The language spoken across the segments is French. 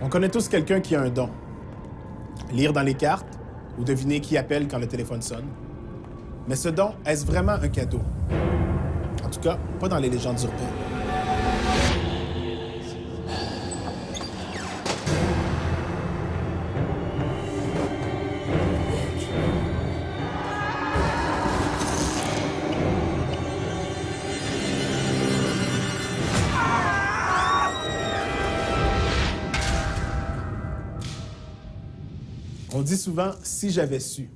On connaît tous quelqu'un qui a un don. Lire dans les cartes ou deviner qui appelle quand le téléphone sonne. Mais ce don, est-ce vraiment un cadeau? En tout cas, pas dans les légendes urbaines. On dit souvent « si j'avais su ».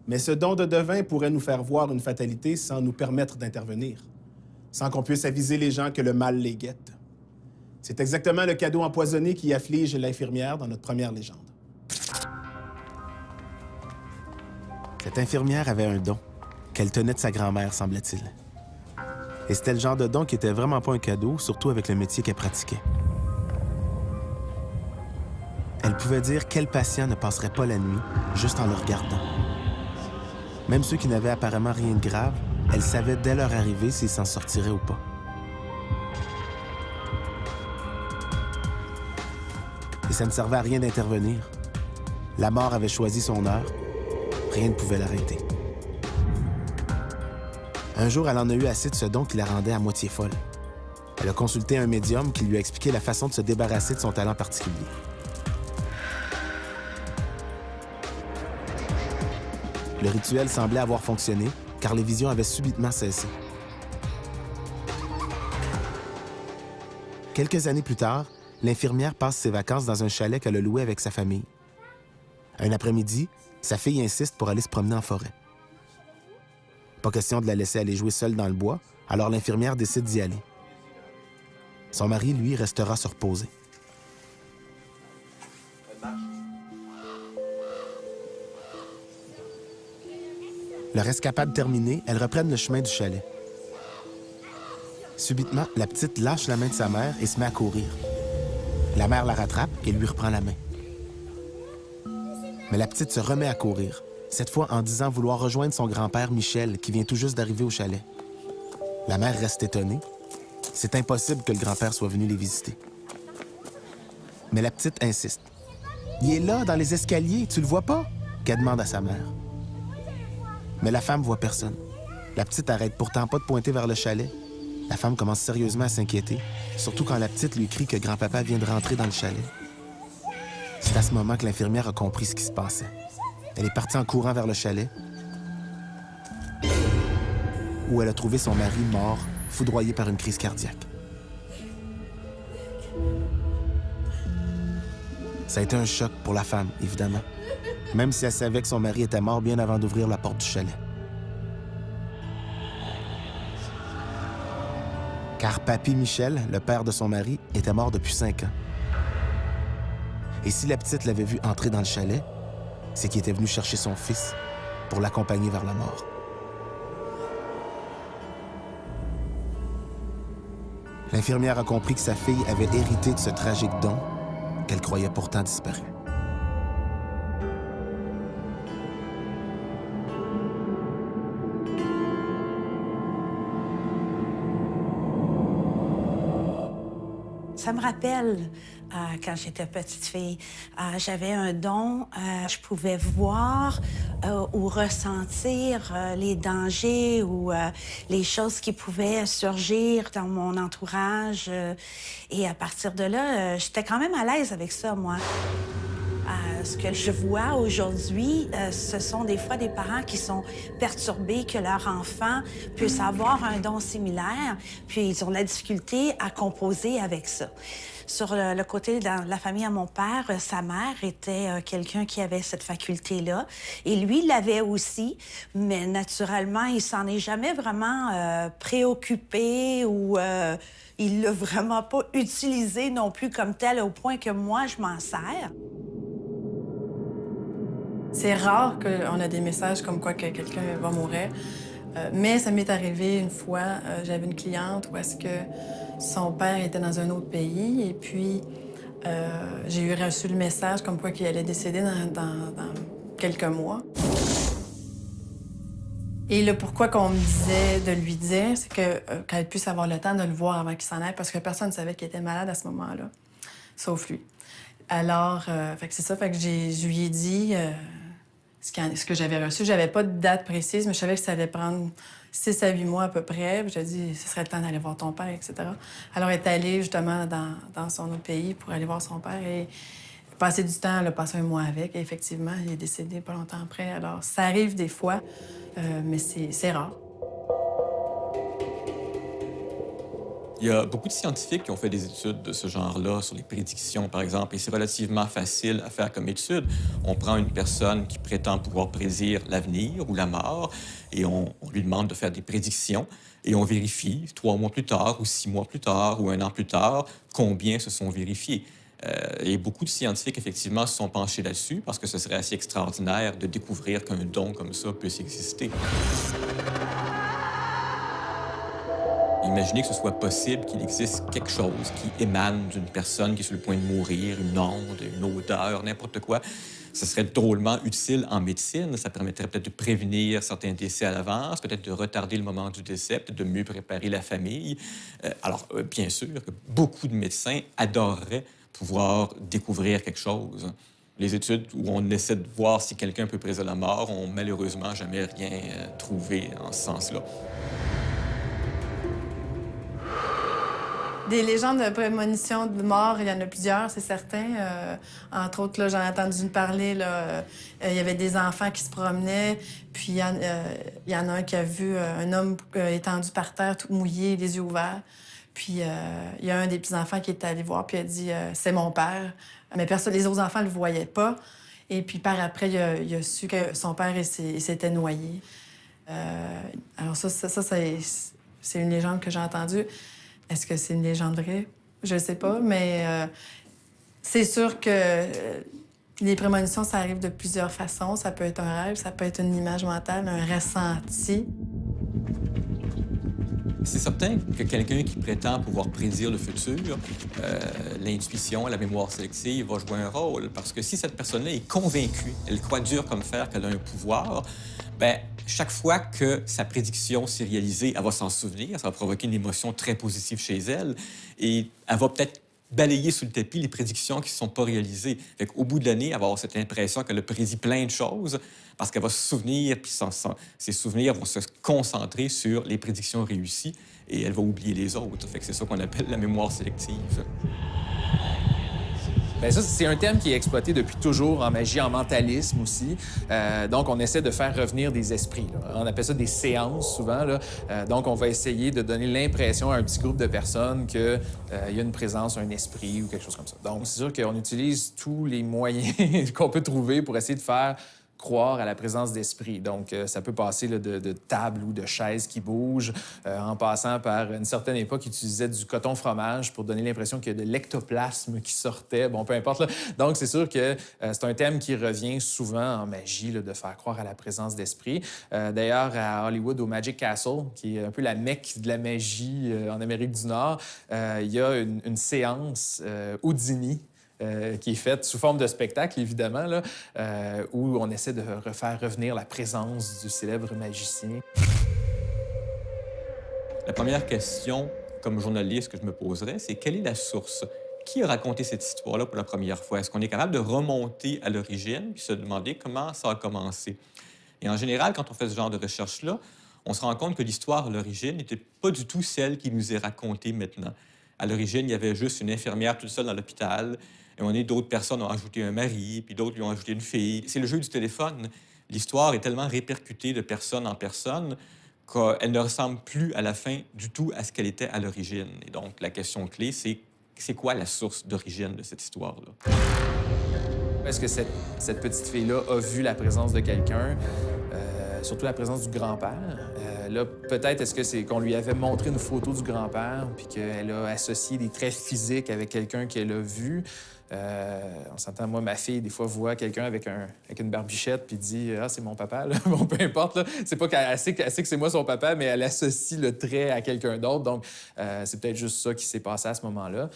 Mais ce don de devin pourrait nous faire voir une fatalité sans nous permettre d'intervenir, sans qu'on puisse aviser les gens que le mal les guette. C'est exactement le cadeau empoisonné qui afflige l'infirmière dans notre première légende. Cette infirmière avait un don qu'elle tenait de sa grand-mère, semblait-il. Et c'était le genre de don qui était vraiment pas un cadeau, surtout avec le métier qu'elle pratiquait. Elle pouvait dire quel patient ne passerait pas la nuit juste en le regardant. Même ceux qui n'avaient apparemment rien de grave, elle savait dès leur arrivée s'ils s'en sortiraient ou pas. Et ça ne servait à rien d'intervenir. La mort avait choisi son heure. Rien ne pouvait l'arrêter. Un jour, elle en a eu assez de ce don qui la rendait à moitié folle. Elle a consulté un médium qui lui a expliqué la façon de se débarrasser de son talent particulier. Le rituel semblait avoir fonctionné, car les visions avaient subitement cessé. Quelques années plus tard, l'infirmière passe ses vacances dans un chalet qu'elle a loué avec sa famille. Un après-midi, sa fille insiste pour aller se promener en forêt. Pas question de la laisser aller jouer seule dans le bois, alors l'infirmière décide d'y aller. Son mari, lui, restera se reposer. Leur escapade terminée, elles reprennent le chemin du chalet. Subitement, la petite lâche la main de sa mère et se met à courir. La mère la rattrape et lui reprend la main. Mais la petite se remet à courir, cette fois en disant vouloir rejoindre son grand-père Michel, qui vient tout juste d'arriver au chalet. La mère reste étonnée. C'est impossible que le grand-père soit venu les visiter. Mais la petite insiste. « Il est là, dans les escaliers, tu le vois pas? » qu'elle demande à sa mère. Mais la femme voit personne. La petite arrête pourtant pas de pointer vers le chalet. La femme commence sérieusement à s'inquiéter, surtout quand la petite lui crie que grand-papa vient de rentrer dans le chalet. C'est à ce moment que l'infirmière a compris ce qui se passait. Elle est partie en courant vers le chalet, où elle a trouvé son mari mort, foudroyé par une crise cardiaque. Ça a été un choc pour la femme, évidemment, même si elle savait que son mari était mort bien avant d'ouvrir la porte du chalet. Car Papy Michel, le père de son mari, était mort depuis 5 ans. Et si la petite l'avait vu entrer dans le chalet, c'est qu'il était venu chercher son fils pour l'accompagner vers la mort. L'infirmière a compris que sa fille avait hérité de ce tragique don qu'elle croyait pourtant disparu. Ça me rappelle quand j'étais petite fille, j'avais un don, je pouvais voir ou ressentir les dangers ou les choses qui pouvaient surgir dans mon entourage. Et à partir de là, j'étais quand même à l'aise avec ça, moi. Ce que je vois aujourd'hui, ce sont des fois des parents qui sont perturbés que leur enfant puisse avoir un don similaire, puis ils ont de la difficulté à composer avec ça. Sur le côté de la famille à mon père, sa mère était quelqu'un qui avait cette faculté-là. Et lui, il l'avait aussi, mais naturellement, il s'en est jamais vraiment préoccupé ou il l'a vraiment pas utilisé non plus comme tel au point que moi, je m'en sers. C'est rare qu'on a des messages comme quoi que quelqu'un va mourir. Mais ça m'est arrivé une fois, j'avais une cliente où est-ce que son père était dans un autre pays et puis j'ai eu reçu le message comme quoi qu'il allait décéder dans quelques mois. Et le pourquoi qu'on me disait de lui dire, c'est qu'elle puisse avoir le temps de le voir avant qu'il s'en aille parce que personne ne savait qu'il était malade à ce moment-là, sauf lui. Alors, fait que c'est ça, fait que je lui ai dit ce que j'avais reçu. J'avais pas de date précise, mais je savais que ça allait prendre 6 à 8 mois à peu près. Puis j'ai dit, ce serait le temps d'aller voir ton père, etc. Alors, elle est allée justement dans son autre pays pour aller voir son père et passer du temps, elle a passé un mois avec. Et effectivement, il est décédé pas longtemps après. Alors, ça arrive des fois, mais c'est rare. Il y a beaucoup de scientifiques qui ont fait des études de ce genre-là sur les prédictions, par exemple, et c'est relativement facile à faire comme étude. On prend une personne qui prétend pouvoir prédire l'avenir ou la mort et on lui demande de faire des prédictions et on vérifie 3 mois plus tard ou 6 mois plus tard ou 1 an plus tard combien se sont vérifiés. Et beaucoup de scientifiques, effectivement, se sont penchés là-dessus parce que ce serait assez extraordinaire de découvrir qu'un don comme ça puisse exister. Imaginez que ce soit possible qu'il existe quelque chose qui émane d'une personne qui est sur le point de mourir, une onde, une odeur, n'importe quoi. Ce serait drôlement utile en médecine. Ça permettrait peut-être de prévenir certains décès à l'avance, peut-être de retarder le moment du décès, peut-être de mieux préparer la famille. Bien sûr, que beaucoup de médecins adoreraient pouvoir découvrir quelque chose. Les études où on essaie de voir si quelqu'un peut prédire la mort ont malheureusement jamais rien trouvé en ce sens-là. Des légendes de prémonition de mort, il y en a plusieurs, c'est certain. Entre autres, là, j'en ai entendu parler, là, il y avait des enfants qui se promenaient, puis il y en a un qui a vu un homme étendu par terre, tout mouillé, les yeux ouverts. Puis il y a un des petits-enfants qui est allé voir, puis il a dit « c'est mon père ». Mais personne, les autres enfants ne le voyaient pas. Et puis par après, il a su que son père s'était noyé. Alors ça c'est une légende que j'ai entendue. Est-ce que c'est une légende vraie? Je ne sais pas, mais c'est sûr que les prémonitions, ça arrive de plusieurs façons. Ça peut être un rêve, ça peut être une image mentale, un ressenti. C'est certain que quelqu'un qui prétend pouvoir prédire le futur, l'intuition, la mémoire sélective va jouer un rôle. Parce que si cette personne-là est convaincue, elle croit dur comme fer qu'elle a un pouvoir, bien, chaque fois que sa prédiction s'est réalisée, elle va s'en souvenir, ça va provoquer une émotion très positive chez elle et elle va peut-être balayer sous le tapis les prédictions qui ne sont pas réalisées. Au bout de l'année, elle va avoir cette impression qu'elle a prédit plein de choses parce qu'elle va se souvenir, puis ses souvenirs vont se concentrer sur les prédictions réussies et elle va oublier les autres. C'est ça qu'on appelle la mémoire sélective. Bien, ça, c'est un thème qui est exploité depuis toujours en magie, en mentalisme aussi. Donc, on essaie de faire revenir des esprits, là. On appelle ça des séances, souvent, là. Donc, on va essayer de donner l'impression à un petit groupe de personnes qu'il y a une présence, un esprit ou quelque chose comme ça. Donc, c'est sûr qu'on utilise tous les moyens qu'on peut trouver pour essayer de faire croire à la présence d'esprit. Donc, ça peut passer là, de tables ou de chaises qui bougent, en passant par une certaine époque, ils utilisaient du coton-fromage pour donner l'impression qu'il y a de l'ectoplasme qui sortait. Bon, peu importe. Là. Donc, c'est sûr que c'est un thème qui revient souvent en magie, là, de faire croire à la présence d'esprit. D'ailleurs, à Hollywood, au Magic Castle, qui est un peu la Mecque de la magie en Amérique du Nord, il y a une séance Houdini qui est faite sous forme de spectacle, évidemment, là, où on essaie de faire revenir la présence du célèbre magicien. La première question, comme journaliste, que je me poserais, c'est quelle est la source? Qui a raconté cette histoire-là pour la première fois? Est-ce qu'on est capable de remonter à l'origine puis se demander comment ça a commencé? Et en général, quand on fait ce genre de recherche-là, on se rend compte que l'histoire à l'origine n'était pas du tout celle qui nous est racontée maintenant. À l'origine, il y avait juste une infirmière toute seule dans l'hôpital. Et on est d'autres personnes ont ajouté un mari, puis d'autres lui ont ajouté une fille. C'est le jeu du téléphone. L'histoire est tellement répercutée de personne en personne qu'elle ne ressemble plus à la fin du tout à ce qu'elle était à l'origine. Et donc, la question clé, c'est quoi la source d'origine de cette histoire-là? Est-ce que cette petite fille-là a vu la présence de quelqu'un, surtout la présence du grand-père? Là, peut-être est-ce que c'est qu'on lui avait montré une photo du grand-père puis qu'elle a associé des traits physiques avec quelqu'un qu'elle a vu. On s'entend, moi, ma fille, des fois, voit quelqu'un avec une barbichette puis dit « Ah, c'est mon papa. » Bon, peu importe. Là. C'est pas qu'elle sait que c'est moi son papa, mais elle associe le trait à quelqu'un d'autre. Donc, c'est peut-être juste ça qui s'est passé à ce moment-là.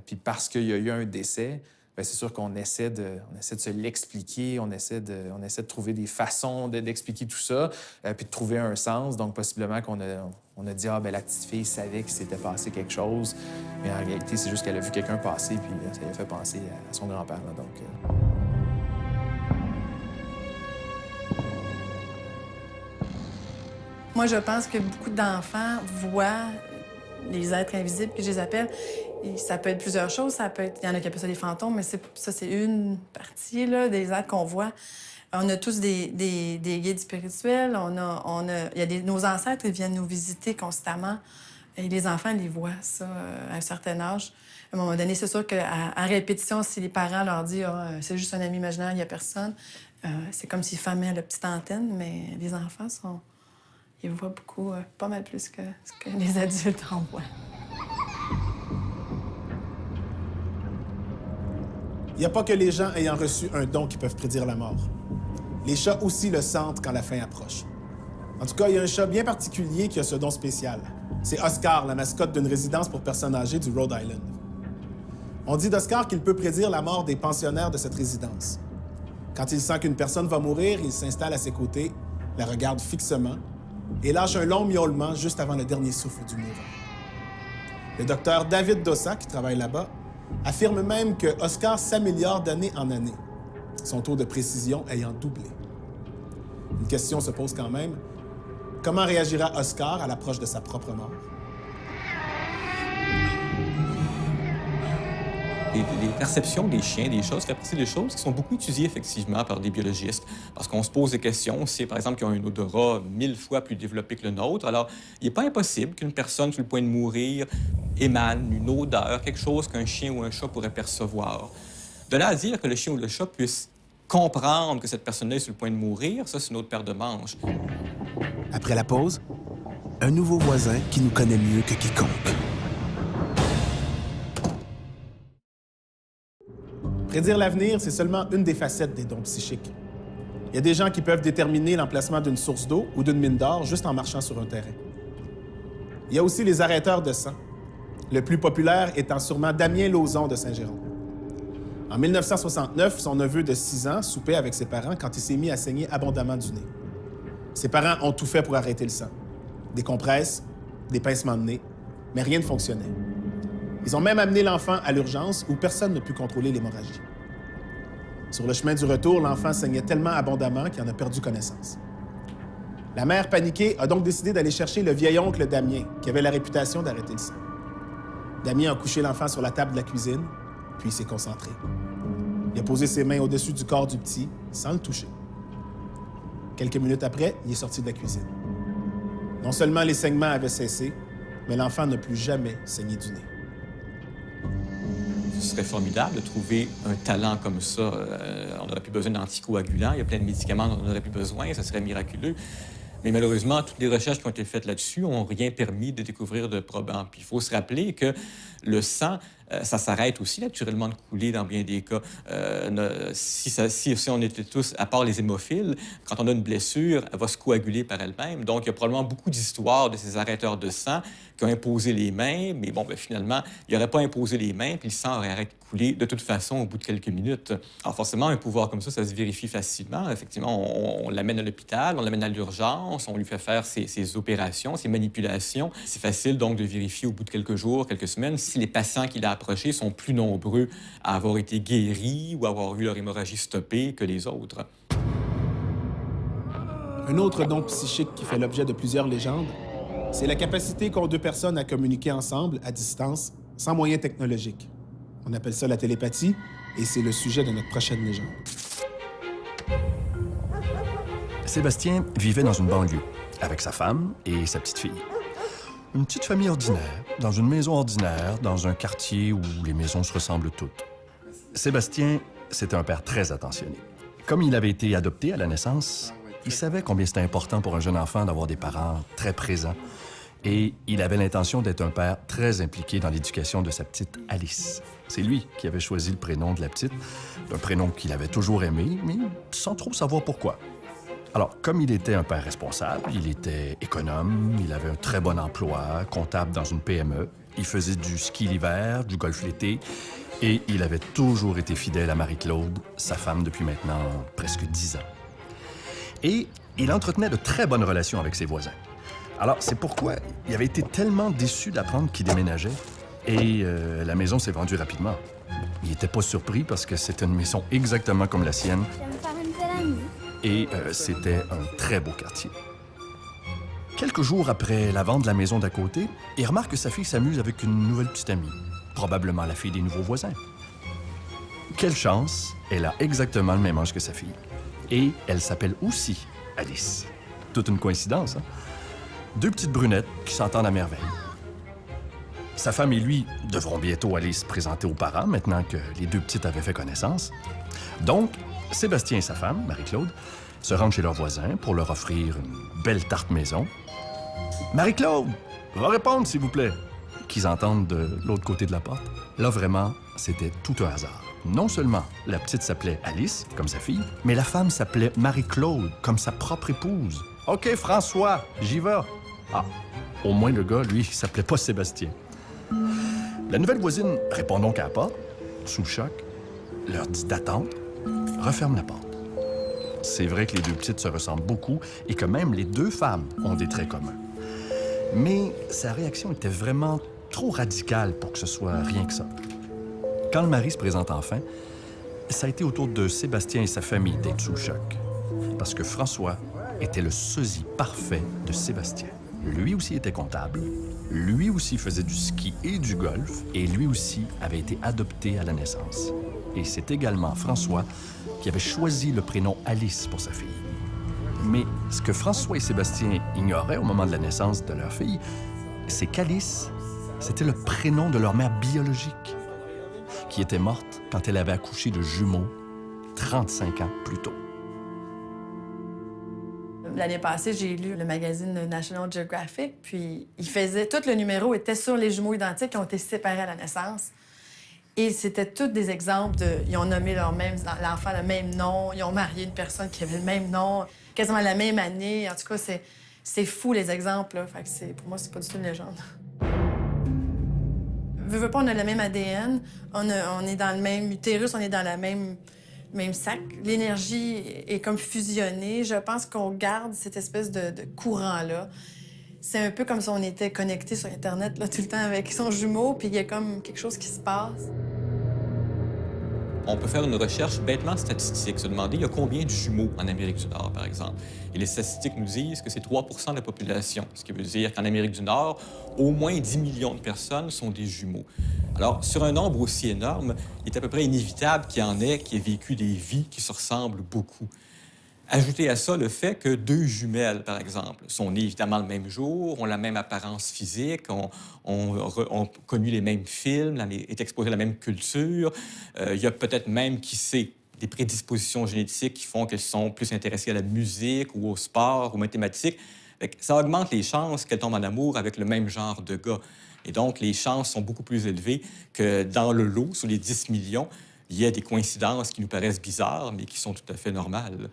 Puis parce qu'il y a eu un décès, bien, c'est sûr qu'on essaie de se l'expliquer, on essaie de trouver des façons d'expliquer tout ça, puis de trouver un sens. Donc, possiblement qu'on a dit « Ah, bien, la petite fille savait qu'il s'était passé quelque chose. » Mais en réalité, c'est juste qu'elle a vu quelqu'un passer, puis ça lui a fait penser à son grand-père. Là, donc... Moi, je pense que beaucoup d'enfants voient les êtres invisibles, que je les appelle. Et ça peut être plusieurs choses. Il y en a qui appellent ça des fantômes, mais ça, c'est une partie là, des êtres qu'on voit. On a tous des guides spirituels. Nos ancêtres, ils viennent nous visiter constamment. Et les enfants, ils les voient, ça, à un certain âge. À un moment donné, c'est sûr qu'à répétition, si les parents leur disent ah, « c'est juste un ami imaginaire, il n'y a personne », c'est comme s'ils fermaient la petite antenne, mais les enfants ils voient beaucoup, pas mal plus que ce que les adultes en voient. Il n'y a pas que les gens ayant reçu un don qui peuvent prédire la mort. Les chats aussi le sentent quand la fin approche. En tout cas, il y a un chat bien particulier qui a ce don spécial. C'est Oscar, la mascotte d'une résidence pour personnes âgées du Rhode Island. On dit d'Oscar qu'il peut prédire la mort des pensionnaires de cette résidence. Quand il sent qu'une personne va mourir, il s'installe à ses côtés, la regarde fixement et lâche un long miaulement juste avant le dernier souffle du mourant. Le docteur David Dossa, qui travaille là-bas, affirme même que Oscar s'améliore d'année en année, son taux de précision ayant doublé. Une question se pose quand même. Comment réagira Oscar à l'approche de sa propre mort? Les perceptions des chiens, des chats, ça fait partie des choses qui sont beaucoup étudiées effectivement par des biologistes. Parce qu'on se pose des questions, c'est par exemple qu'ils ont un odorat 1000 fois plus développé que le nôtre. Alors, il n'est pas impossible qu'une personne sur le point de mourir émane une odeur, quelque chose qu'un chien ou un chat pourrait percevoir. De là à dire que le chien ou le chat puisse comprendre que cette personne-là est sur le point de mourir, ça, c'est une autre paire de manches. Après la pause, un nouveau voisin qui nous connaît mieux que quiconque. Prédire l'avenir, c'est seulement une des facettes des dons psychiques. Il y a des gens qui peuvent déterminer l'emplacement d'une source d'eau ou d'une mine d'or juste en marchant sur un terrain. Il y a aussi les arrêteurs de sang, le plus populaire étant sûrement Damien Lauzon de Saint-Jérôme. En 1969, son neveu de 6 ans soupait avec ses parents quand il s'est mis à saigner abondamment du nez. Ses parents ont tout fait pour arrêter le sang. Des compresses, des pincements de nez, mais rien ne fonctionnait. Ils ont même amené l'enfant à l'urgence où personne ne put contrôler l'hémorragie. Sur le chemin du retour, l'enfant saignait tellement abondamment qu'il en a perdu connaissance. La mère, paniquée, a donc décidé d'aller chercher le vieil oncle Damien, qui avait la réputation d'arrêter le sang. Damien a couché l'enfant sur la table de la cuisine, puis il s'est concentré. Il a posé ses mains au-dessus du corps du petit, sans le toucher. Quelques minutes après, il est sorti de la cuisine. Non seulement les saignements avaient cessé, mais l'enfant n'a plus jamais saigné du nez. Ce serait formidable de trouver un talent comme ça. On n'aurait plus besoin d'anticoagulants. Il y a plein de médicaments dont on n'aurait plus besoin. Ça serait miraculeux. Mais malheureusement, toutes les recherches qui ont été faites là-dessus n'ont rien permis de découvrir de probants. Puis il faut se rappeler que le sang, ça s'arrête aussi naturellement de couler dans bien des cas. Si on était tous, à part les hémophiles, quand on a une blessure, elle va se coaguler par elle-même. Donc, il y a probablement beaucoup d'histoires de ces arrêteurs de sang qui ont imposé les mains, mais bon, finalement, ils n'auraient pas imposé les mains, puis le sang aurait arrêté de couler de toute façon au bout de quelques minutes. Alors forcément, un pouvoir comme ça se vérifie facilement. Effectivement, on l'amène à l'hôpital, on l'amène à l'urgence, on lui fait faire ses opérations, ses manipulations. C'est facile donc de vérifier au bout de quelques jours, quelques semaines, si les patients qu'il a approchés sont plus nombreux à avoir été guéris ou à avoir eu leur hémorragie stoppée que les autres. Un autre don psychique qui fait l'objet de plusieurs légendes, c'est la capacité qu'ont deux personnes à communiquer ensemble, à distance, sans moyens technologiques. On appelle ça la télépathie, et c'est le sujet de notre prochaine légende. Sébastien vivait dans une banlieue, avec sa femme et sa petite fille. Une petite famille ordinaire, dans une maison ordinaire, dans un quartier où les maisons se ressemblent toutes. Sébastien, c'était un père très attentionné. Comme il avait été adopté à la naissance, il savait combien c'était important pour un jeune enfant d'avoir des parents très présents. Et il avait l'intention d'être un père très impliqué dans l'éducation de sa petite Alice. C'est lui qui avait choisi le prénom de la petite, un prénom qu'il avait toujours aimé, mais sans trop savoir pourquoi. Alors, comme il était un père responsable, il était économe, il avait un très bon emploi, comptable dans une PME, il faisait du ski l'hiver, du golf l'été, Et il avait toujours été fidèle à Marie-Claude, sa femme depuis maintenant presque 10 ans. Et il entretenait de très bonnes relations avec ses voisins. Alors, c'est pourquoi il avait été tellement déçu d'apprendre qu'il déménageait. Et la maison s'est vendue rapidement. Il n'était pas surpris parce que c'était une maison exactement comme la sienne. Je vais me faire une belle amie. Et c'était un très beau quartier. Quelques jours après la vente de la maison d'à côté, il remarque que sa fille s'amuse avec une nouvelle petite amie, probablement la fille des nouveaux voisins. Quelle chance, elle a exactement le même âge que sa fille. Et elle s'appelle aussi Alice. Toute une coïncidence, hein? 2 petites brunettes qui s'entendent à merveille. Sa femme et lui devront bientôt aller se présenter aux parents maintenant que les 2 petites avaient fait connaissance. Donc, Sébastien et sa femme, Marie-Claude, se rendent chez leurs voisins pour leur offrir une belle tarte maison. « Marie-Claude, va répondre, s'il vous plaît !» qu'ils entendent de l'autre côté de la porte. Là, vraiment, c'était tout un hasard. Non seulement la petite s'appelait Alice, comme sa fille, mais la femme s'appelait Marie-Claude, comme sa propre épouse. « OK, François, j'y vais. » Ah, au moins le gars, lui, il s'appelait pas Sébastien. La nouvelle voisine répond donc à la porte, sous le choc, leur dit d'attendre, referme la porte. C'est vrai que les 2 petites se ressemblent beaucoup et que même les 2 femmes ont des traits communs. Mais sa réaction était vraiment trop radicale pour que ce soit rien que ça. Quand le mari se présente enfin, ça a été au tour de Sébastien et sa famille d'être sous le choc. Parce que François était le sosie parfait de Sébastien. Lui aussi était comptable, lui aussi faisait du ski et du golf, et lui aussi avait été adopté à la naissance. Et c'est également François qui avait choisi le prénom Alice pour sa fille. Mais ce que François et Sébastien ignoraient au moment de la naissance de leur fille, c'est qu'Alice, c'était le prénom de leur mère biologique, qui était morte quand elle avait accouché de jumeaux 35 ans plus tôt. L'année passée, j'ai lu le magazine National Geographic, puis tout le numéro était sur les jumeaux identiques qui ont été séparés à la naissance. Et c'était tous des exemples ils ont nommé l'enfant le même nom, ils ont marié une personne qui avait le même nom, quasiment la même année. En tout cas, c'est fou, les exemples, là. Fait que pour moi, c'est pas du tout une légende. Veux pas, on a le même ADN, on est dans le même utérus, on est dans la même sac. L'énergie est comme fusionnée. Je pense qu'on garde cette espèce de courant-là. C'est un peu comme si on était connecté sur Internet là, tout le temps avec son jumeau, puis il y a comme quelque chose qui se passe. On peut faire une recherche bêtement statistique, se demander il y a combien de jumeaux en Amérique du Nord, par exemple. Et les statistiques nous disent que c'est 3 % de la population, ce qui veut dire qu'en Amérique du Nord, au moins 10 millions de personnes sont des jumeaux. Alors, sur un nombre aussi énorme, il est à peu près inévitable qu'il y en ait qui aient vécu des vies qui se ressemblent beaucoup. Ajoutez à ça le fait que 2 jumelles, par exemple, sont nées évidemment le même jour, ont la même apparence physique, ont connu les mêmes films, est exposées à la même culture. Il y a peut-être même, qui sait, des prédispositions génétiques qui font qu'elles sont plus intéressées à la musique ou au sport, aux mathématiques. Ça augmente les chances qu'elles tombent en amour avec le même genre de gars. Et donc, les chances sont beaucoup plus élevées que dans le lot, sur les 10 millions, il y a des coïncidences qui nous paraissent bizarres, mais qui sont tout à fait normales.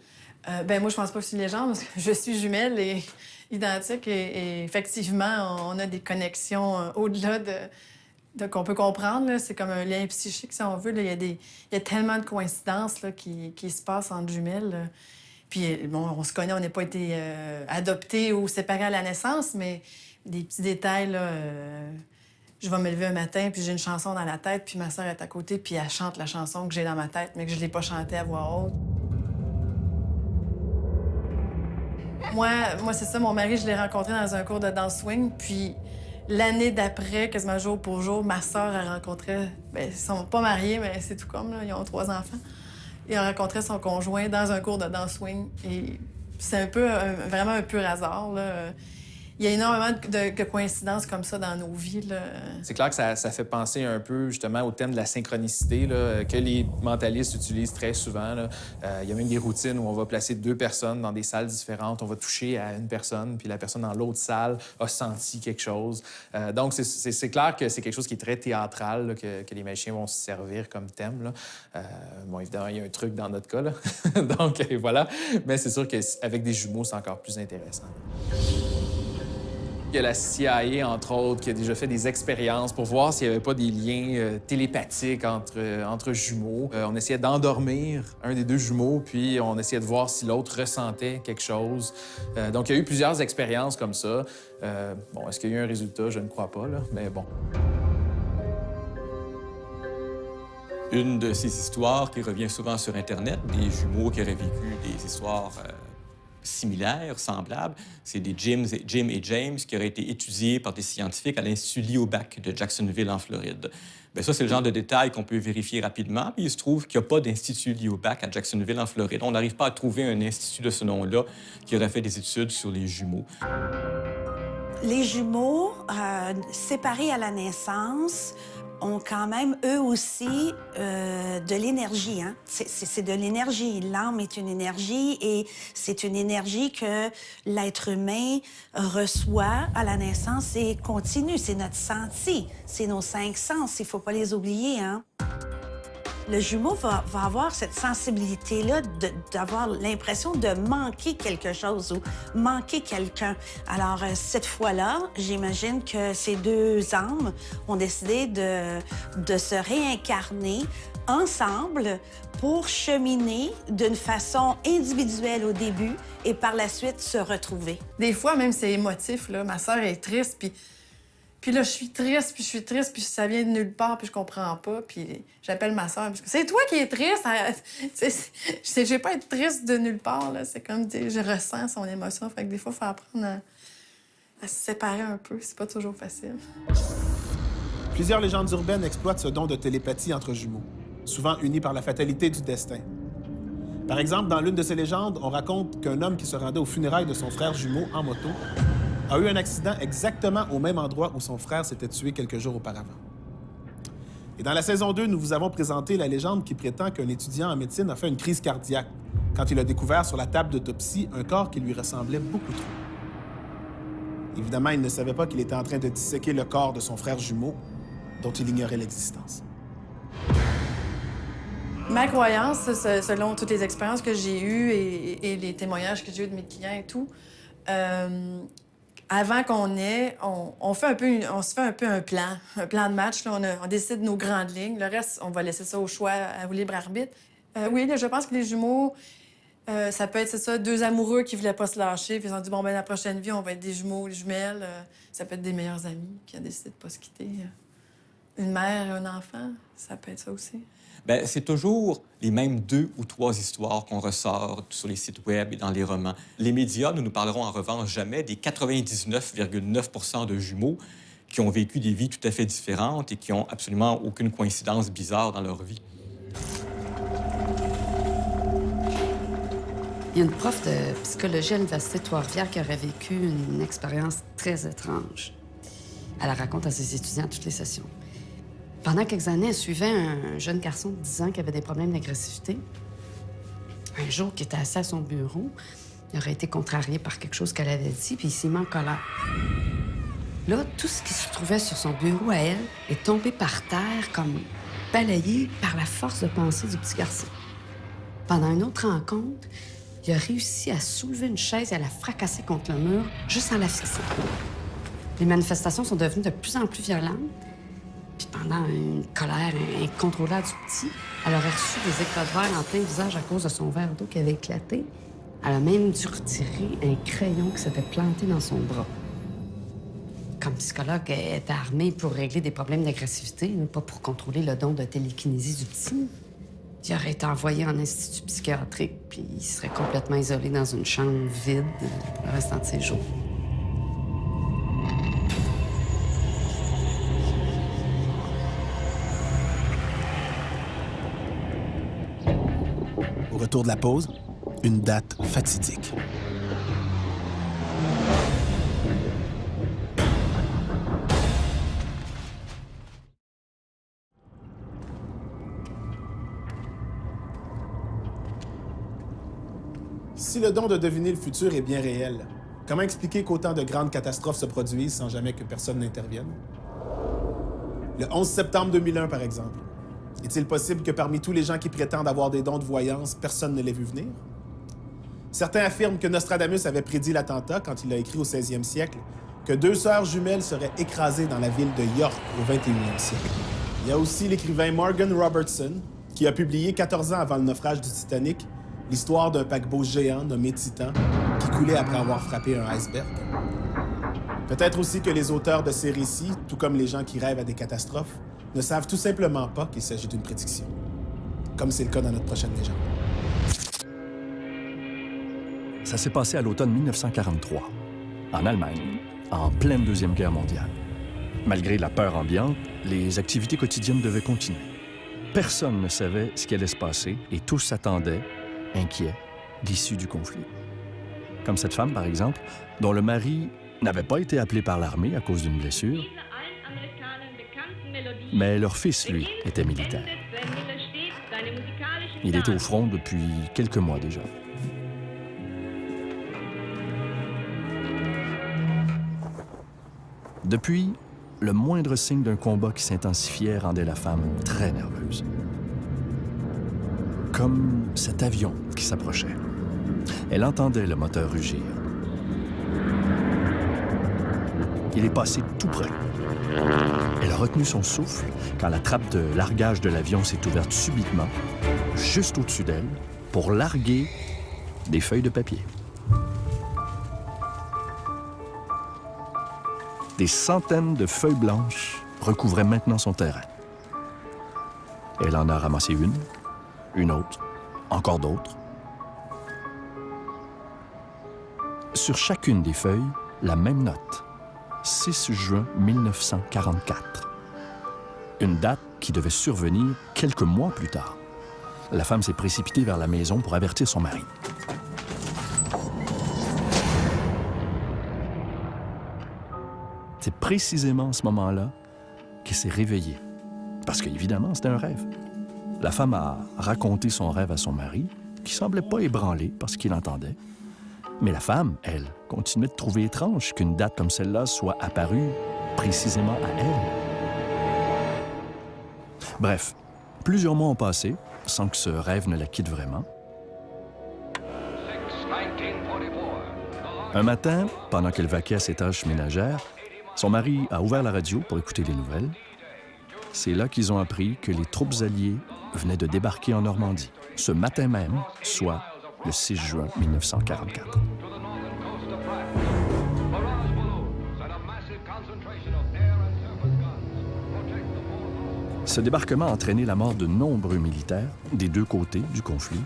Moi, je pense pas que c'est une légende, parce que je suis jumelle et identique. Et effectivement, on a des connexions au-delà de qu'on peut comprendre. Là. C'est comme un lien psychique, si on veut. Là. Il y a tellement de coïncidences là, qui se passent entre jumelles. Là. Puis, bon, on se connaît, on n'a pas été adoptés ou séparés à la naissance, mais des petits détails, là... Je vais me lever un matin, puis j'ai une chanson dans la tête, puis ma sœur est à côté, puis elle chante la chanson que j'ai dans ma tête, mais que je l'ai pas chantée à voix haute. Moi, c'est ça, mon mari, je l'ai rencontré dans un cours de danse swing, puis l'année d'après, quasiment jour pour jour, ma sœur a rencontré... Bien, ils sont pas mariés, mais c'est tout comme, là, ils ont 3 enfants. Ils ont rencontré son conjoint dans un cours de danse swing, et c'est un peu, vraiment un pur hasard, là. Il y a énormément de coïncidences comme ça dans nos vies, là. C'est clair que ça fait penser un peu, justement, au thème de la synchronicité, là, que les mentalistes utilisent très souvent, là. Il y a même des routines où on va placer 2 personnes dans des salles différentes. On va toucher à une personne, puis la personne dans l'autre salle a senti quelque chose. Donc, c'est clair que c'est quelque chose qui est très théâtral, là, que les magiciens vont se servir comme thème, là. Bon, évidemment, il y a un truc dans notre cas, là. Donc, voilà. Mais c'est sûr qu'avec des jumeaux, c'est encore plus intéressant. Il y a la CIA, entre autres, qui a déjà fait des expériences pour voir s'il n'y avait pas des liens télépathiques entre jumeaux. On essayait d'endormir un des deux jumeaux, puis on essayait de voir si l'autre ressentait quelque chose. Donc, il y a eu plusieurs expériences comme ça. Bon, est-ce qu'il y a eu un résultat? Je ne crois pas, là, mais bon. Une de ces histoires qui revient souvent sur Internet, des jumeaux qui auraient vécu des histoires similaires, semblables, c'est des Jim et James qui auraient été étudiés par des scientifiques à l'Institut Liobac de Jacksonville, en Floride. Bien, ça, c'est le genre de détails qu'on peut vérifier rapidement. Puis il se trouve qu'il n'y a pas d'Institut Liobac à Jacksonville, en Floride. On n'arrive pas à trouver un institut de ce nom-là qui aurait fait des études sur les jumeaux. Les jumeaux, séparés à la naissance, ont quand même, eux aussi, de l'énergie. Hein? C'est de l'énergie. L'âme est une énergie et c'est une énergie que l'être humain reçoit à la naissance et continue. C'est notre senti, c'est nos 5 sens. Il ne faut pas les oublier. Hein? Le jumeau va avoir cette sensibilité-là d'avoir l'impression de manquer quelque chose ou manquer quelqu'un. Alors, cette fois-là, j'imagine que ces deux âmes ont décidé de se réincarner ensemble pour cheminer d'une façon individuelle au début et par la suite se retrouver. Des fois, même, c'est émotif, là. Ma sœur est triste, puis là, je suis triste, puis ça vient de nulle part, puis je comprends pas. Puis j'appelle ma sœur, puis c'est toi qui es triste. Je vais pas être triste de nulle part, là. C'est comme, je ressens son émotion. Fait que des fois, il faut apprendre à se séparer un peu. C'est pas toujours facile. Plusieurs légendes urbaines exploitent ce don de télépathie entre jumeaux, souvent unis par la fatalité du destin. Par exemple, dans l'une de ces légendes, on raconte qu'un homme qui se rendait aux funérailles de son frère jumeau en moto a eu un accident exactement au même endroit où son frère s'était tué quelques jours auparavant. Et dans la saison 2, nous vous avons présenté la légende qui prétend qu'un étudiant en médecine a fait une crise cardiaque quand il a découvert sur la table d'autopsie un corps qui lui ressemblait beaucoup trop. Évidemment, il ne savait pas qu'il était en train de disséquer le corps de son frère jumeau, dont il ignorait l'existence. Ma croyance, selon toutes les expériences que j'ai eues et les témoignages que j'ai eus de mes clients et tout, avant qu'on ait, on se fait un peu un plan de match. Là, on décide nos grandes lignes. Le reste, on va laisser ça au choix, au libre arbitre. Oui, là, je pense que les jumeaux, ça peut être, c'est ça, deux amoureux qui voulaient pas se lâcher, puis ils ont dit, bon, ben la prochaine vie, on va être des jumeaux, des jumelles. Ça peut être des meilleurs amis qui ont décidé de pas se quitter. Une mère et un enfant, ça peut être ça aussi. Bien, c'est toujours les mêmes 2 ou 3 histoires qu'on ressort sur les sites web et dans les romans. Les médias ne nous parleront en revanche jamais des 99,9 % de jumeaux qui ont vécu des vies tout à fait différentes et qui n'ont absolument aucune coïncidence bizarre dans leur vie. Il y a une prof de psychologie à l'Université de Trois-Rivières qui aurait vécu une expérience très étrange. Elle la raconte à ses étudiants à toutes les sessions. Pendant quelques années, elle suivait un jeune garçon de 10 ans qui avait des problèmes d'agressivité. Un jour, qui était assis à son bureau, il aurait été contrarié par quelque chose qu'elle avait dit, puis il s'est mis en colère. Là, tout ce qui se trouvait sur son bureau à elle est tombé par terre, comme balayé par la force de pensée du petit garçon. Pendant une autre rencontre, il a réussi à soulever une chaise et à la fracasser contre le mur, juste en la fixant. Les manifestations sont devenues de plus en plus violentes. Puis pendant une colère incontrôlable du petit, elle aurait reçu des éclats de verre en plein visage à cause de son verre d'eau qui avait éclaté. Elle a même dû retirer un crayon qui s'était planté dans son bras. Comme psychologue, elle était armée pour régler des problèmes d'agressivité, pas pour contrôler le don de télékinésie du petit. Il aurait été envoyé en institut psychiatrique, puis il serait complètement isolé dans une chambre vide pour le restant de ses jours. Au retour de la pause, une date fatidique. Si le don de deviner le futur est bien réel, comment expliquer qu'autant de grandes catastrophes se produisent sans jamais que personne n'intervienne? Le 11 septembre 2001, par exemple. Est-il possible que parmi tous les gens qui prétendent avoir des dons de voyance, personne ne l'ait vu venir? Certains affirment que Nostradamus avait prédit l'attentat quand il a écrit au 16e siècle que 2 sœurs jumelles seraient écrasées dans la ville de York au 21e siècle. Il y a aussi l'écrivain Morgan Robertson, qui a publié 14 ans avant le naufrage du Titanic l'histoire d'un paquebot géant nommé Titan qui coulait après avoir frappé un iceberg. Peut-être aussi que les auteurs de ces récits, tout comme les gens qui rêvent à des catastrophes, ne savent tout simplement pas qu'il s'agit d'une prédiction, comme c'est le cas dans notre prochaine légende. Ça s'est passé à l'automne 1943, en Allemagne, en pleine Deuxième Guerre mondiale. Malgré la peur ambiante, les activités quotidiennes devaient continuer. Personne ne savait ce qui allait se passer et tous s'attendaient, inquiets, l'issue du conflit. Comme cette femme, par exemple, dont le mari n'avait pas été appelé par l'armée à cause d'une blessure, mais leur fils, lui, était militaire. Il était au front depuis quelques mois déjà. Depuis, le moindre signe d'un combat qui s'intensifiait rendait la femme très nerveuse. Comme cet avion qui s'approchait. Elle entendait le moteur rugir. Il est passé tout près. Elle a retenu son souffle quand la trappe de largage de l'avion s'est ouverte subitement, juste au-dessus d'elle, pour larguer des feuilles de papier. Des centaines de feuilles blanches recouvraient maintenant son terrain. Elle en a ramassé une autre, encore d'autres. Sur chacune des feuilles, la même note. 6 juin 1944. Une date qui devait survenir quelques mois plus tard. La femme s'est précipitée vers la maison pour avertir son mari. C'est précisément à ce moment-là qu'elle s'est réveillée. Parce qu'évidemment, c'était un rêve. La femme a raconté son rêve à son mari, qui semblait pas ébranlé par ce qu'il entendait. Mais la femme, elle, continuait de trouver étrange qu'une date comme celle-là soit apparue précisément à elle. Bref, plusieurs mois ont passé sans que ce rêve ne la quitte vraiment. Un matin, pendant qu'elle vaquait à ses tâches ménagères, son mari a ouvert la radio pour écouter les nouvelles. C'est là qu'ils ont appris que les troupes alliées venaient de débarquer en Normandie, ce matin même, soit le 6 juin 1944. Ce débarquement a entraîné la mort de nombreux militaires des deux côtés du conflit,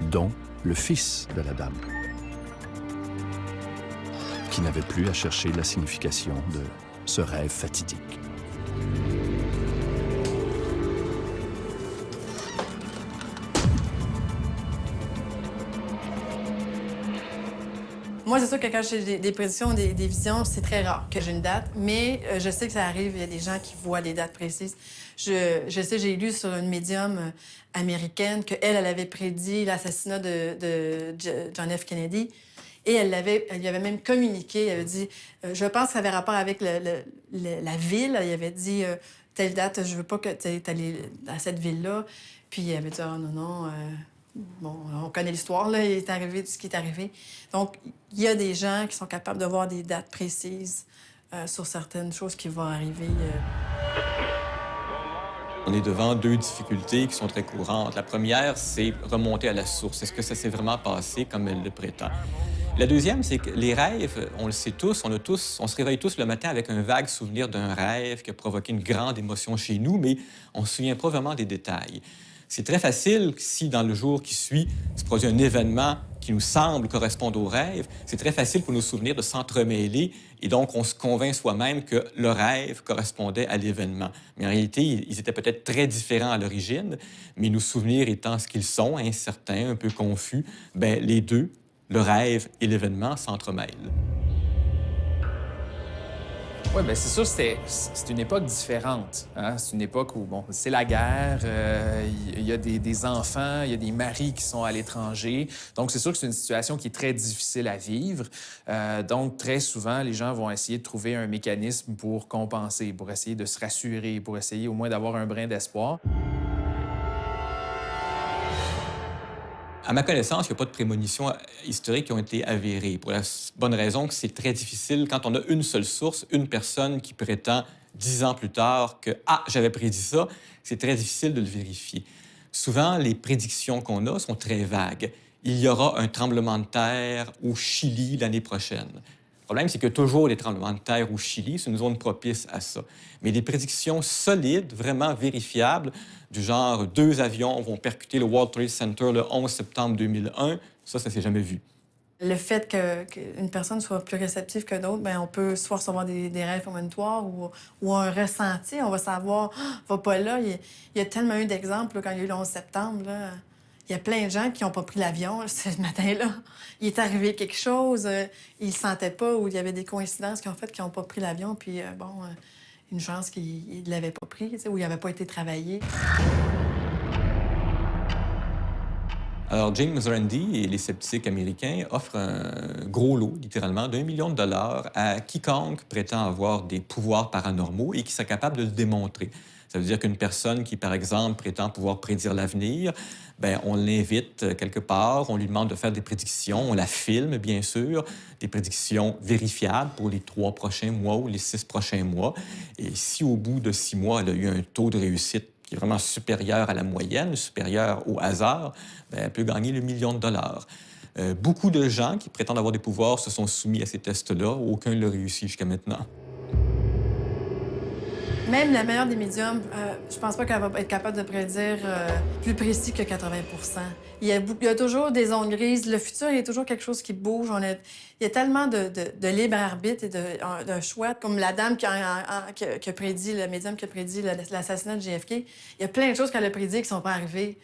dont le fils de la dame, qui n'avait plus à chercher la signification de ce rêve fatidique. Moi, c'est sûr que quand j'ai des prédictions, des visions, c'est très rare que j'ai une date, mais je sais que ça arrive, il y a des gens qui voient des dates précises. Je sais, j'ai lu sur une médium américaine qu'elle avait prédit l'assassinat de John F. Kennedy, et elle lui avait même communiqué, elle avait dit, je pense que ça avait rapport avec la ville, elle avait dit, telle date, je veux pas que tu ailles à cette ville-là, puis elle avait dit, oh non, bon, on connaît l'histoire, là, il est arrivé ce qui est arrivé. Donc, il y a des gens qui sont capables de voir des dates précises sur certaines choses qui vont arriver. On est devant deux difficultés qui sont très courantes. La première, c'est remonter à la source. Est-ce que ça s'est vraiment passé comme elle le prétend? La deuxième, c'est que les rêves, on le sait tous, on se réveille tous le matin avec un vague souvenir d'un rêve qui a provoqué une grande émotion chez nous, mais on ne se souvient pas vraiment des détails. C'est très facile, si dans le jour qui suit se produit un événement qui nous semble correspondre au rêve, c'est très facile pour nos souvenirs de s'entremêler et donc on se convainc soi-même que le rêve correspondait à l'événement. Mais en réalité, ils étaient peut-être très différents à l'origine, mais nos souvenirs étant ce qu'ils sont, incertains, un peu confus, bien, les deux, le rêve et l'événement, s'entremêlent. Oui, bien, c'est sûr, c'est une époque différente. Hein? C'est une époque où, bon, c'est la guerre, il y a des enfants, il y a des maris qui sont à l'étranger. Donc, c'est sûr que c'est une situation qui est très difficile à vivre. Donc, très souvent, les gens vont essayer de trouver un mécanisme pour compenser, pour essayer de se rassurer, pour essayer au moins d'avoir un brin d'espoir. À ma connaissance, il n'y a pas de prémonitions historiques qui ont été avérées, pour la bonne raison que c'est très difficile, quand on a une seule source, une personne qui prétend 10 ans plus tard que « Ah, j'avais prédit ça », c'est très difficile de le vérifier. Souvent, les prédictions qu'on a sont très vagues. Il y aura un tremblement de terre au Chili l'année prochaine. Le problème, c'est qu'il y a toujours des tremblements de terre au Chili, c'est une zone propice à ça. Mais des prédictions solides, vraiment vérifiables, du genre 2 avions vont percuter le World Trade Center le 11 septembre 2001, ça s'est jamais vu. Le fait qu'une personne soit plus réceptive que d'autres, bien, on peut soit recevoir des rêves prémonitoires ou un ressenti. On va savoir, va pas là. Il y a tellement eu d'exemples là, quand il y a eu le 11 septembre. Là. Il y a plein de gens qui n'ont pas pris l'avion ce matin-là. Il est arrivé quelque chose, ils ne le sentaient pas, ou il y avait des coïncidences qui ont fait qu'ils n'ont pas pris l'avion, puis une chance qu'ils ne l'avaient pas pris, ou il n'avait pas été travaillé. Alors, James Randi et les sceptiques américains offrent un gros lot, littéralement, d'1 million de dollars à quiconque prétend avoir des pouvoirs paranormaux et qui soit capable de le démontrer. Ça veut dire qu'une personne qui, par exemple, prétend pouvoir prédire l'avenir, bien, on l'invite quelque part, on lui demande de faire des prédictions, on la filme, bien sûr, des prédictions vérifiables pour les 3 prochains mois ou les 6 prochains mois. Et si au bout de 6 mois, elle a eu un taux de réussite qui est vraiment supérieur à la moyenne, supérieur au hasard, bien, elle peut gagner le million de dollars. Beaucoup de gens qui prétendent avoir des pouvoirs se sont soumis à ces tests-là. Aucun ne l'a réussi jusqu'à maintenant. Même la meilleure des médiums, je pense pas qu'elle va être capable de prédire plus précis que 80 il y a toujours des zones grises. Le futur, il y a toujours quelque chose qui bouge. Il y a tellement de libre arbitre et de choix. Comme la dame qui a prédit, le médium qui a prédit l'assassinat de JFK, il y a plein de choses qu'elle a prédit qui ne sont pas arrivées.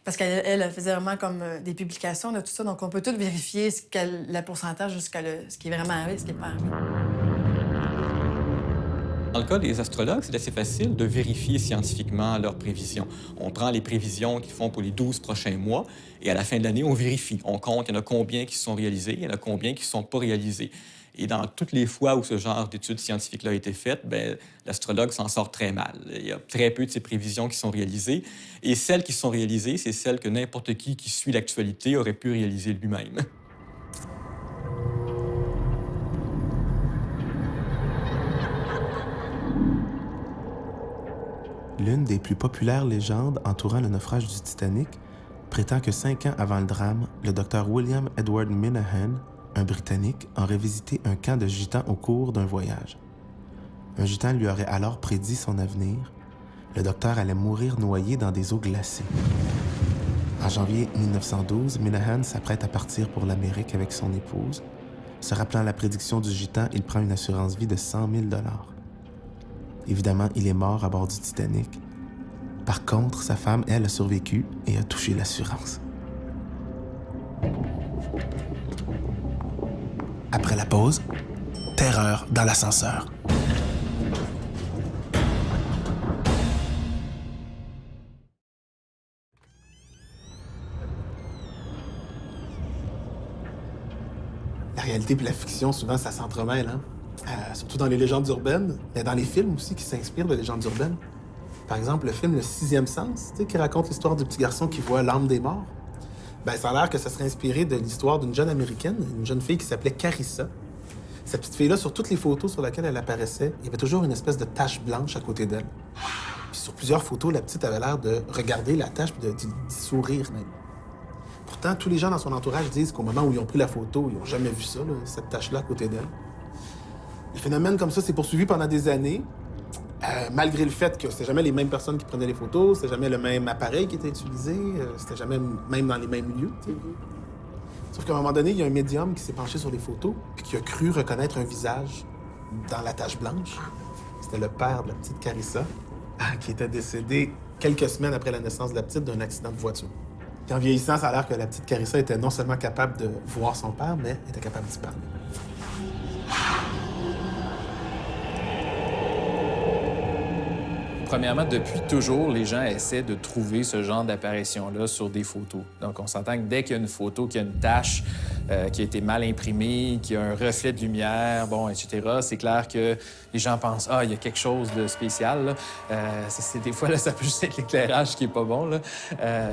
Parce qu'elle faisait vraiment comme des publications de tout ça. Donc, on peut tout vérifier le pourcentage jusqu'à ce qui est vraiment arrivé et ce qui n'est pas arrivé. Dans le cas des astrologues, c'est assez facile de vérifier scientifiquement leurs prévisions. On prend les prévisions qu'ils font pour les 12 prochains mois et à la fin de l'année, on vérifie. On compte, il y en a combien qui sont réalisés, il y en a combien qui ne sont pas réalisés. Et dans toutes les fois où ce genre d'études scientifiques-là a été faite, bien, l'astrologue s'en sort très mal. Il y a très peu de ces prévisions qui sont réalisées. Et celles qui sont réalisées, c'est celles que n'importe qui suit l'actualité aurait pu réaliser lui-même. L'une des plus populaires légendes entourant le naufrage du Titanic prétend que 5 ans avant le drame, le docteur William Edward Minahan, un Britannique, aurait visité un camp de gitans au cours d'un voyage. Un gitan lui aurait alors prédit son avenir. Le docteur allait mourir noyé dans des eaux glacées. En janvier 1912, Minahan s'apprête à partir pour l'Amérique avec son épouse. Se rappelant la prédiction du gitan, il prend une assurance vie de 100 000 $. Évidemment, il est mort à bord du Titanic. Par contre, sa femme, elle, a survécu et a touché l'assurance. Après la pause, terreur dans l'ascenseur. La réalité et la fiction, souvent, ça s'entremêle, hein? Surtout dans les légendes urbaines, mais dans les films aussi qui s'inspirent de légendes urbaines. Par exemple, le film Le Sixième Sens, qui raconte l'histoire du petit garçon qui voit l'âme des morts. Ben, ça a l'air que ça serait inspiré de l'histoire d'une jeune Américaine, une jeune fille qui s'appelait Carissa. Cette petite fille-là, sur toutes les photos sur lesquelles elle apparaissait, il y avait toujours une espèce de tache blanche à côté d'elle. Puis sur plusieurs photos, la petite avait l'air de regarder la tache et d'y sourire même. Pourtant, tous les gens dans son entourage disent qu'au moment où ils ont pris la photo, ils n'ont jamais vu ça, là, cette tache-là à côté d'elle. Le phénomène comme ça s'est poursuivi pendant des années, malgré le fait que c'était jamais les mêmes personnes qui prenaient les photos, c'était jamais le même appareil qui était utilisé, c'était jamais même dans les mêmes lieux. Sauf qu'à un moment donné, il y a un médium qui s'est penché sur les photos et qui a cru reconnaître un visage dans la tache blanche. C'était le père de la petite Carissa, qui était décédé quelques semaines après la naissance de la petite d'un accident de voiture. Et en vieillissant, ça a l'air que la petite Carissa était non seulement capable de voir son père, mais était capable d'y parler. Premièrement, depuis toujours, les gens essaient de trouver ce genre d'apparition-là sur des photos. Donc, on s'entend que dès qu'il y a une photo qui a une tache, qui a été mal imprimée, qui a un reflet de lumière, bon, etc., c'est clair que les gens pensent « Ah, il y a quelque chose de spécial. » là. Des fois, là, ça peut juste être l'éclairage qui est pas bon. Là.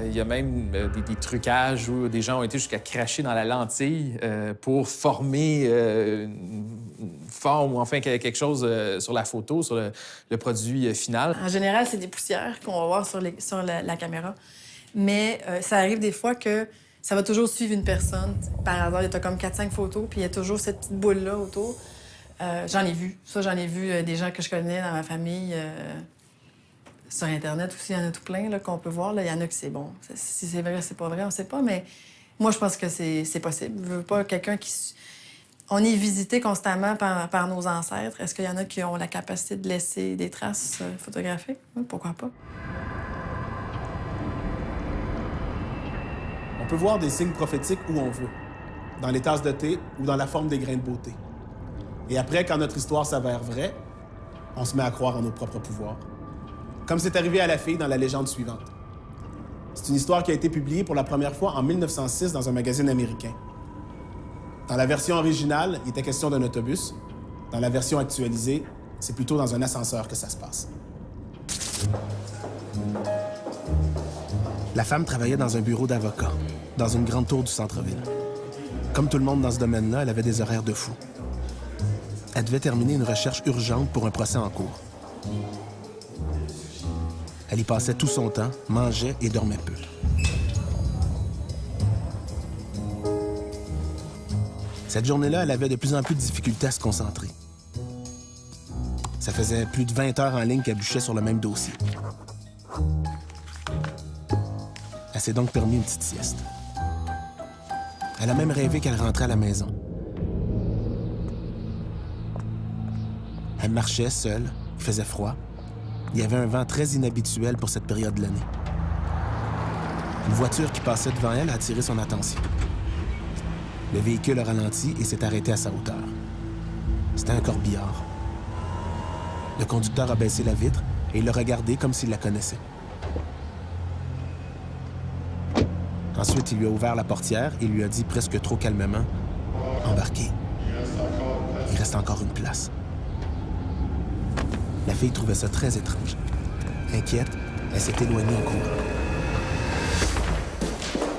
Il y a même des trucages où des gens ont été jusqu'à cracher dans la lentille pour former une forme ou enfin quelque chose sur la photo, sur le produit final. En général, c'est des poussières qu'on va voir sur la caméra. Mais ça arrive des fois que ça va toujours suivre une personne. Par hasard, il y a comme 4-5 photos, puis il y a toujours cette petite boule-là autour. J'en ai vu. Ça, j'en ai vu des gens que je connais dans ma famille. Sur Internet aussi, il y en a tout plein là, qu'on peut voir. Là. Il y en a que c'est bon. Si c'est vrai, c'est pas vrai, on sait pas. Mais moi, je pense que c'est possible. Je veux pas quelqu'un qui... On est visité constamment par nos ancêtres. Est-ce qu'il y en a qui ont la capacité de laisser des traces photographiques? Oui, pourquoi pas? On peut voir des signes prophétiques où on veut, dans les tasses de thé ou dans la forme des grains de beauté. Et après, quand notre histoire s'avère vraie, on se met à croire en nos propres pouvoirs. Comme c'est arrivé à la fille dans la légende suivante. C'est une histoire qui a été publiée pour la première fois en 1906 dans un magazine américain. Dans la version originale, il était question d'un autobus. Dans la version actualisée, c'est plutôt dans un ascenseur que ça se passe. La femme travaillait dans un bureau d'avocat, dans une grande tour du centre-ville. Comme tout le monde dans ce domaine-là, elle avait des horaires de fou. Elle devait terminer une recherche urgente pour un procès en cours. Elle y passait tout son temps, mangeait et dormait peu. Cette journée-là, elle avait de plus en plus de difficultés à se concentrer. Ça faisait plus de 20 heures en ligne qu'elle bûchait sur le même dossier. Elle s'est donc permis une petite sieste. Elle a même rêvé qu'elle rentrait à la maison. Elle marchait seule, il faisait froid. Il y avait un vent très inhabituel pour cette période de l'année. Une voiture qui passait devant elle a attiré son attention. Le véhicule a ralenti et s'est arrêté à sa hauteur. C'était un corbillard. Le conducteur a baissé la vitre et l'a regardé comme s'il la connaissait. Ensuite, il lui a ouvert la portière et lui a dit presque trop calmement « Embarquez. Il reste encore une place. » La fille trouvait ça très étrange. Inquiète, elle s'est éloignée en courant.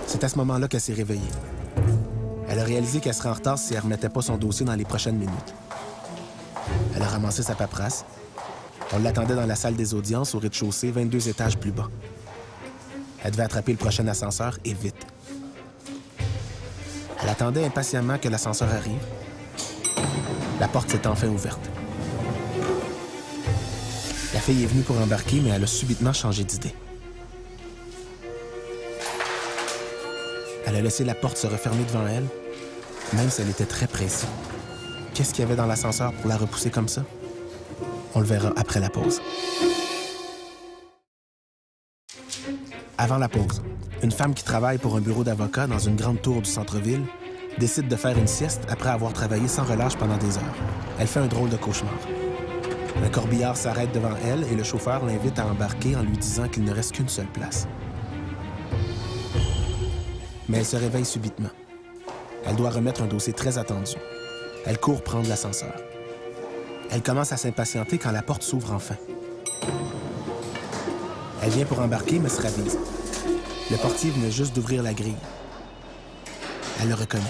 C'est à ce moment-là qu'elle s'est réveillée. Elle a réalisé qu'elle serait en retard si elle ne remettait pas son dossier dans les prochaines minutes. Elle a ramassé sa paperasse. On l'attendait dans la salle des audiences au rez-de-chaussée, 22 étages plus bas. Elle devait attraper le prochain ascenseur et vite. Elle attendait impatiemment que l'ascenseur arrive. La porte s'est enfin ouverte. La fille est venue pour embarquer, mais elle a subitement changé d'idée. Elle a laissé la porte se refermer devant elle, même si elle était très pressée. Qu'est-ce qu'il y avait dans l'ascenseur pour la repousser comme ça? On le verra après la pause. Avant la pause, une femme qui travaille pour un bureau d'avocat dans une grande tour du centre-ville décide de faire une sieste après avoir travaillé sans relâche pendant des heures. Elle fait un drôle de cauchemar. Un corbillard s'arrête devant elle et le chauffeur l'invite à embarquer en lui disant qu'il ne reste qu'une seule place. Mais elle se réveille subitement. Elle doit remettre un dossier très attendu. Elle court prendre l'ascenseur. Elle commence à s'impatienter quand la porte s'ouvre enfin. Elle vient pour embarquer, mais se ravise. Le portier venait juste d'ouvrir la grille. Elle le reconnaît.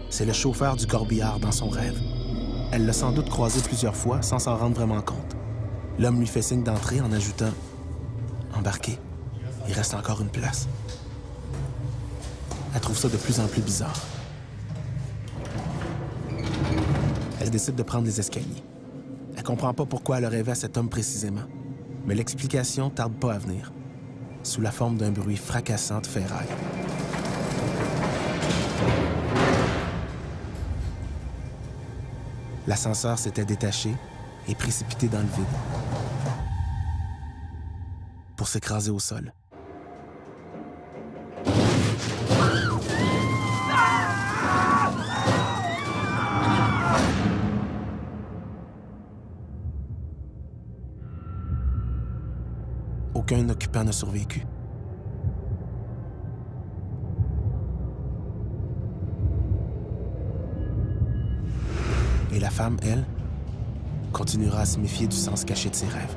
C'est le chauffeur du corbillard dans son rêve. Elle l'a sans doute croisé plusieurs fois sans s'en rendre vraiment compte. L'homme lui fait signe d'entrer en ajoutant « Embarquez, il reste encore une place. » Elle trouve ça de plus en plus bizarre. Elle décide de prendre les escaliers. Elle comprend pas pourquoi elle rêvait à cet homme précisément. Mais l'explication tarde pas à venir, sous la forme d'un bruit fracassant de ferraille. L'ascenseur s'était détaché et précipité dans le vide pour s'écraser au sol. Aucun occupant n'a survécu. Et la femme, elle, continuera à se méfier du sens caché de ses rêves.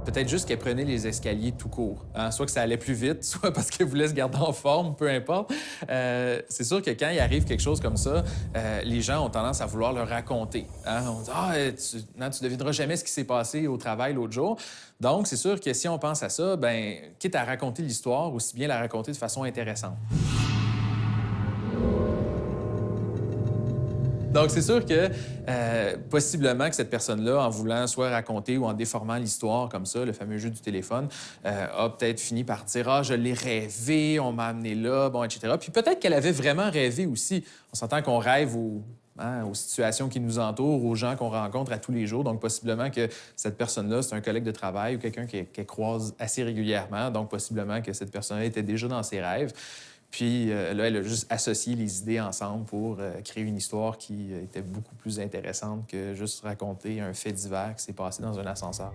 Peut-être juste qu'elle prenait les escaliers tout court. Hein? Soit que ça allait plus vite, soit parce qu'elle voulait se garder en forme, peu importe. C'est sûr que quand il arrive quelque chose comme ça, les gens ont tendance à vouloir le raconter. Hein? On dit « Ah, tu devineras jamais ce qui s'est passé au travail l'autre jour. » Donc, c'est sûr que si on pense à ça, ben, quitte à raconter l'histoire, aussi bien la raconter de façon intéressante. Donc, c'est sûr que possiblement que cette personne-là, en voulant soit raconter ou en déformant l'histoire comme ça, le fameux jeu du téléphone, a peut-être fini par dire « Ah, je l'ai rêvé, on m'a amené là, bon, etc. » Puis peut-être qu'elle avait vraiment rêvé aussi. On s'entend qu'on rêve aux situations qui nous entourent, aux gens qu'on rencontre à tous les jours. Donc, possiblement que cette personne-là, c'est un collègue de travail ou quelqu'un qu'elle croise assez régulièrement. Donc, possiblement que cette personne-là était déjà dans ses rêves. Puis là, elle a juste associé les idées ensemble pour créer une histoire qui était beaucoup plus intéressante que juste raconter un fait divers qui s'est passé dans un ascenseur.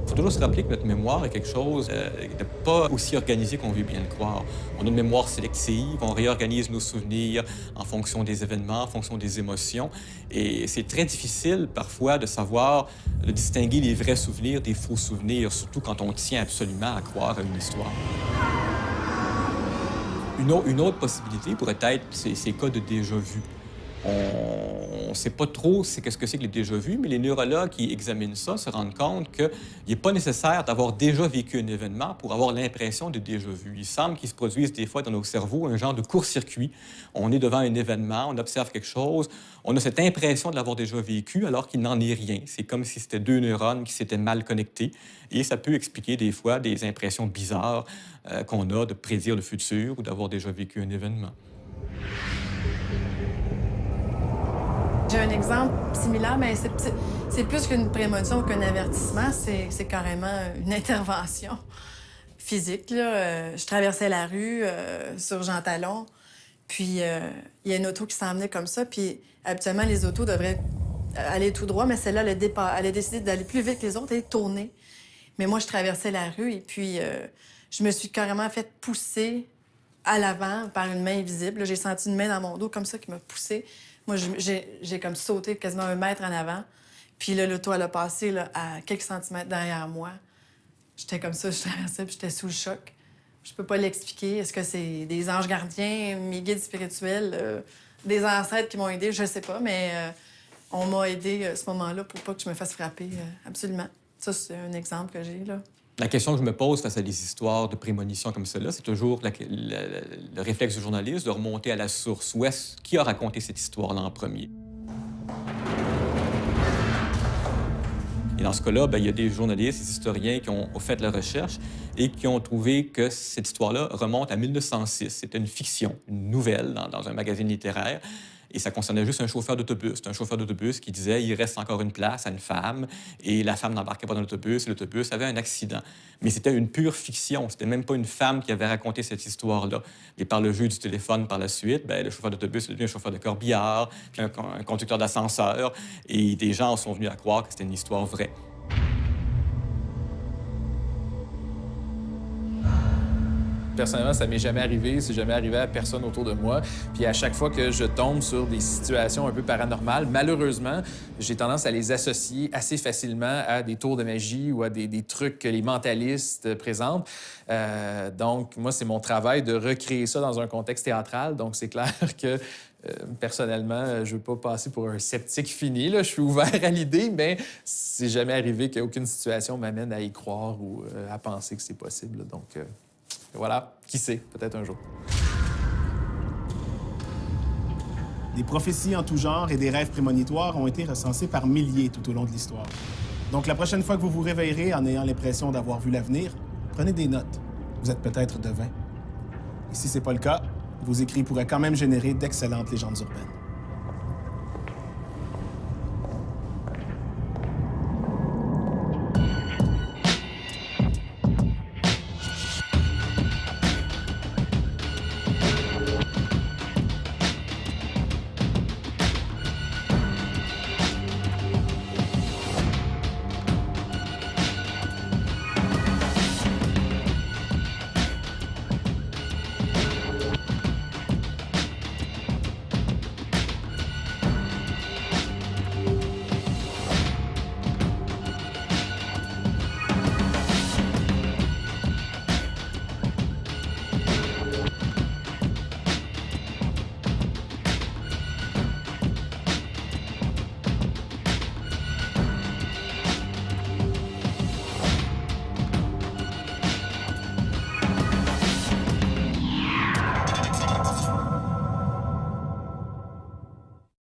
Il faut toujours se rappeler que notre mémoire est quelque chose de pas aussi organisé qu'on veut bien le croire. On a une mémoire sélective, on réorganise nos souvenirs en fonction des événements, en fonction des émotions. Et c'est très difficile parfois de savoir, de distinguer les vrais souvenirs des faux souvenirs, surtout quand on tient absolument à croire à une histoire. Une autre possibilité pourrait être ces cas de déjà-vu. On ne sait pas trop qu'est-ce que c'est que les déjà-vus, mais les neurologues qui examinent ça se rendent compte qu'il n'est pas nécessaire d'avoir déjà vécu un événement pour avoir l'impression de déjà-vu. Il semble qu'il se produise des fois dans nos cerveaux un genre de court-circuit. On est devant un événement, on observe quelque chose, on a cette impression de l'avoir déjà vécu alors qu'il n'en est rien. C'est comme si c'était deux neurones qui s'étaient mal connectés et ça peut expliquer des fois des impressions bizarres qu'on a de prédire le futur ou d'avoir déjà vécu un événement. J'ai un exemple similaire, mais c'est plus qu'une prémonition ou qu'un avertissement, c'est carrément une intervention physique. Là. Je traversais la rue sur Jean Talon, puis il y a une auto qui s'en venait comme ça, puis habituellement, les autos devraient aller tout droit, mais celle-là, elle a décidé d'aller plus vite que les autres et de tourner. Mais moi, je traversais la rue et puis je me suis carrément fait pousser à l'avant par une main invisible. J'ai senti une main dans mon dos comme ça qui m'a poussée. Moi, j'ai comme sauté quasiment 1 mètre en avant. Puis là, l'auto, elle a passé là, à quelques centimètres derrière moi. J'étais comme ça, je traversais, puis j'étais sous le choc. Je peux pas l'expliquer. Est-ce que c'est des anges gardiens, mes guides spirituels, des ancêtres qui m'ont aidé? Je sais pas, mais on m'a aidé à ce moment-là pour pas que je me fasse frapper, absolument. Ça, c'est un exemple que j'ai, là. La question que je me pose face à des histoires de prémonition comme celle-là, c'est toujours le réflexe du journaliste de remonter à la source. Qui a raconté cette histoire-là en premier? Et dans ce cas-là, il y a des journalistes, des historiens qui ont fait la recherche et qui ont trouvé que cette histoire-là remonte à 1906. C'était une fiction, une nouvelle dans un magazine littéraire. Et ça concernait juste un chauffeur d'autobus. C'était un chauffeur d'autobus qui disait « il reste encore une place à une femme ». Et la femme n'embarquait pas dans l'autobus et l'autobus avait un accident. Mais c'était une pure fiction. C'était même pas une femme qui avait raconté cette histoire-là. Et par le jeu du téléphone par la suite, le chauffeur d'autobus est devenu un chauffeur de corbillard, puis un conducteur d'ascenseur. Et des gens sont venus à croire que c'était une histoire vraie. Personnellement, ça m'est jamais arrivé, c'est jamais arrivé à personne autour de moi. Puis à chaque fois que je tombe sur des situations un peu paranormales, malheureusement, j'ai tendance à les associer assez facilement à des tours de magie ou à des trucs que les mentalistes présentent. Donc, moi, c'est mon travail de recréer ça dans un contexte théâtral. Donc, c'est clair que personnellement, je veux pas passer pour un sceptique fini. Là. Je suis ouvert à l'idée, mais c'est jamais arrivé qu'aucune situation m'amène à y croire ou à penser que c'est possible. Donc, voilà, qui sait, peut-être un jour. Des prophéties en tout genre et des rêves prémonitoires ont été recensés par milliers tout au long de l'histoire. Donc, la prochaine fois que vous vous réveillerez en ayant l'impression d'avoir vu l'avenir, prenez des notes. Vous êtes peut-être devin. Et si c'est pas le cas, vos écrits pourraient quand même générer d'excellentes légendes urbaines.